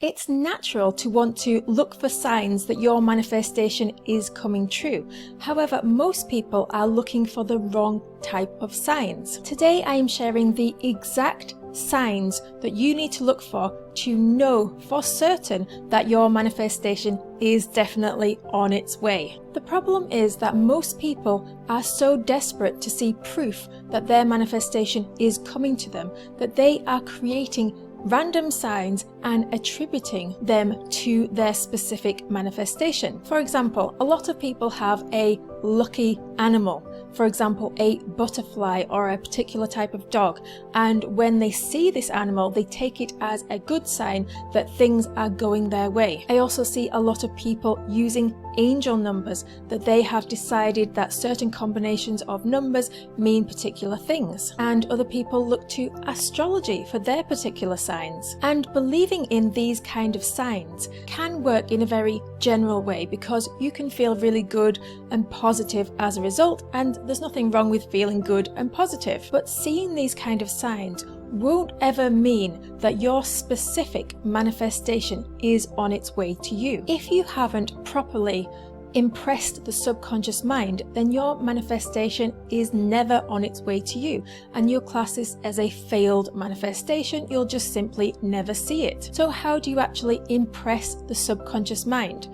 It's natural to want to look for signs that your manifestation is coming true. However, most people are looking for the wrong type of signs. Today I am sharing the exact signs that you need to look for to know for certain that your manifestation is definitely on its way. The problem is that most people are so desperate to see proof that their manifestation is coming to them that they are creating random signs and attributing them to their specific manifestation. For example, a lot of people have a lucky animal, for example a butterfly or a particular type of dog, and when they see this animal they take it as a good sign that things are going their way. I also see a lot of people using angel numbers, that they have decided that certain combinations of numbers mean particular things, and other people look to astrology for their particular signs. And believing in these kind of signs can work in a very general way because you can feel really good and positive as a result, and there's nothing wrong with feeling good and positive. But seeing these kind of signs won't ever mean that your specific manifestation is on its way to you. If you haven't properly impressed the subconscious mind, then your manifestation is never on its way to you, and you'll class this as a failed manifestation. You'll just simply never see it. So how do you actually impress the subconscious mind?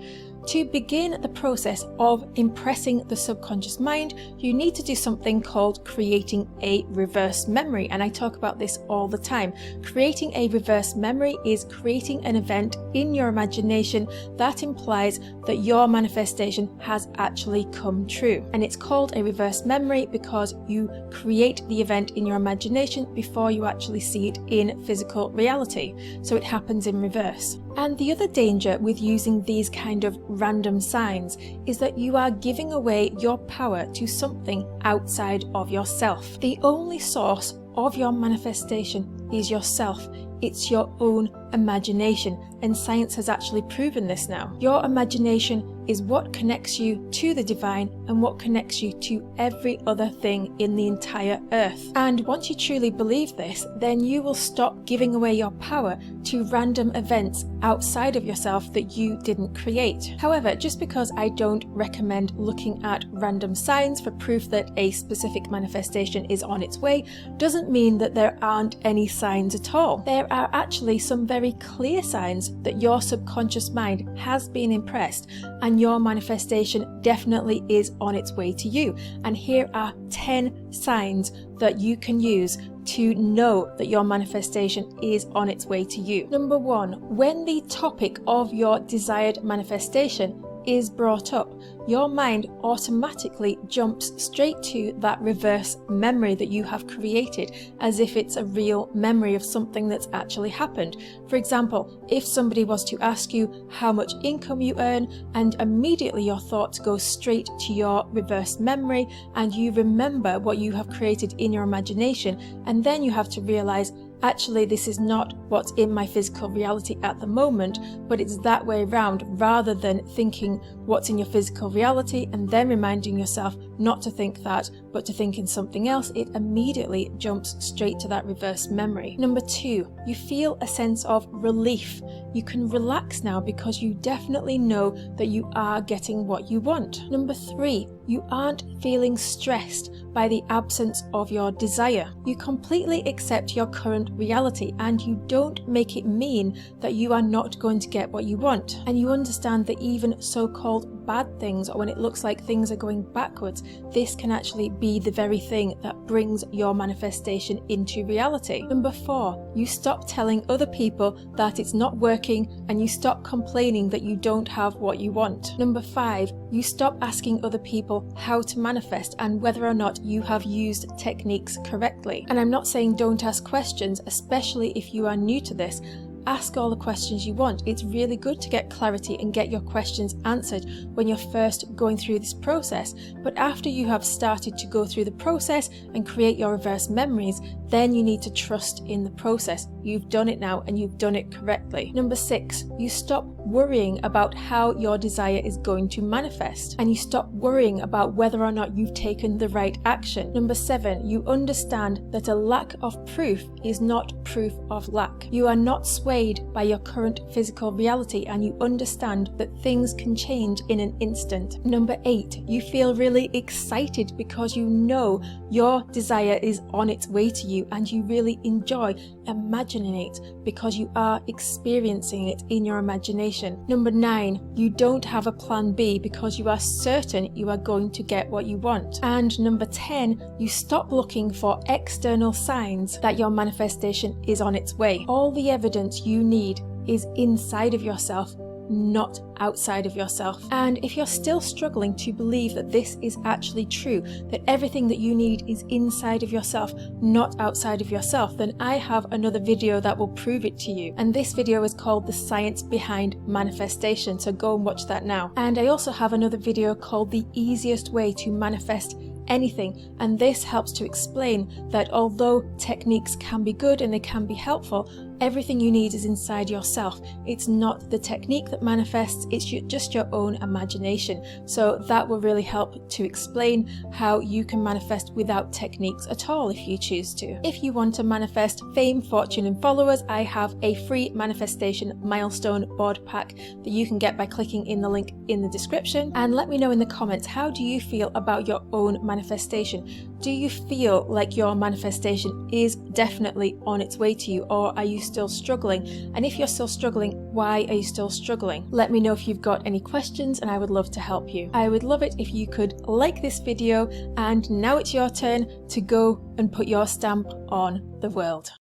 To begin the process of impressing the subconscious mind, you need to do something called creating a reverse memory, and I talk about this all the time. Creating a reverse memory is creating an event in your imagination that implies that your manifestation has actually come true. And it's called a reverse memory because you create the event in your imagination before you actually see it in physical reality. So it happens in reverse. And the other danger with using these kind of random signs is that you are giving away your power to something outside of yourself. The only source of your manifestation is yourself. It's your own imagination, and science has actually proven this now. Your imagination is what connects you to the divine and what connects you to every other thing in the entire earth. And once you truly believe this, then you will stop giving away your power to random events outside of yourself that you didn't create. However, just because I don't recommend looking at random signs for proof that a specific manifestation is on its way, doesn't mean that there aren't any signs at all. There are actually some very clear signs that your subconscious mind has been impressed and your manifestation definitely is on its way to you. And here are 10 signs that you can use to know that your manifestation is on its way to you. Number 1, when the topic of your desired manifestation is brought up, your mind automatically jumps straight to that reverse memory that you have created as if it's a real memory of something that's actually happened. For example, if somebody was to ask you how much income you earn, and immediately your thoughts go straight to your reverse memory and you remember what you have created in your imagination, and then you have to realize, actually this is not what's in my physical reality at the moment, but it's that way around, rather than thinking what's in your physical reality and then reminding yourself not to think that but to think in something else. It immediately jumps straight to that reverse memory. Number 2, you feel a sense of relief. You can relax now because you definitely know that you are getting what you want. Number 3, you aren't feeling stressed by the absence of your desire. You completely accept your current reality and you don't make it mean that you are not going to get what you want. And you understand that even so-called bad things, or when it looks like things are going backwards, this can actually be the very thing that brings your manifestation into reality. Number 4, you stop telling other people that it's not working and you stop complaining that you don't have what you want. Number 5, you stop asking other people how to manifest and whether or not you have used techniques correctly. And I'm not saying don't ask questions, especially if you are new to this. Ask all the questions you want. It's really good to get clarity and get your questions answered when you're first going through this process. But after you have started to go through the process and create your reverse memories, then you need to trust in the process. You've done it now and you've done it correctly. Number 6, you stop worrying about how your desire is going to manifest, and you stop worrying about whether or not you've taken the right action. Number 7, you understand that a lack of proof is not proof of lack. You are not swayed by your current physical reality, and you understand that things can change in an instant. Number 8, you feel really excited because you know your desire is on its way to you, and you really enjoy imagining it because you are experiencing it in your imagination. Number 9, you don't have a plan B because you are certain you are going to get what you want. And number 10, you stop looking for external signs that your manifestation is on its way. All the evidence you need is inside of yourself, not outside of yourself. And if you're still struggling to believe that this is actually true, that everything that you need is inside of yourself, not outside of yourself, then I have another video that will prove it to you. And this video is called The Science Behind Manifestation, so go and watch that now. And I also have another video called The Easiest Way to Manifest Anything, and this helps to explain that although techniques can be good and they can be helpful, everything you need is inside yourself. It's not the technique that manifests, it's just your own imagination. So that will really help to explain how you can manifest without techniques at all if you choose to. If you want to manifest fame, fortune and followers, I have a free manifestation milestone board pack that you can get by clicking in the link in the description. And let me know in the comments, how do you feel about your own manifestation? Do you feel like your manifestation is definitely on its way to you, or are you still struggling? And if you're still struggling, why are you still struggling? Let me know if you've got any questions and I would love to help you. I would love it if you could like this video, and now it's your turn to go and put your stamp on the world.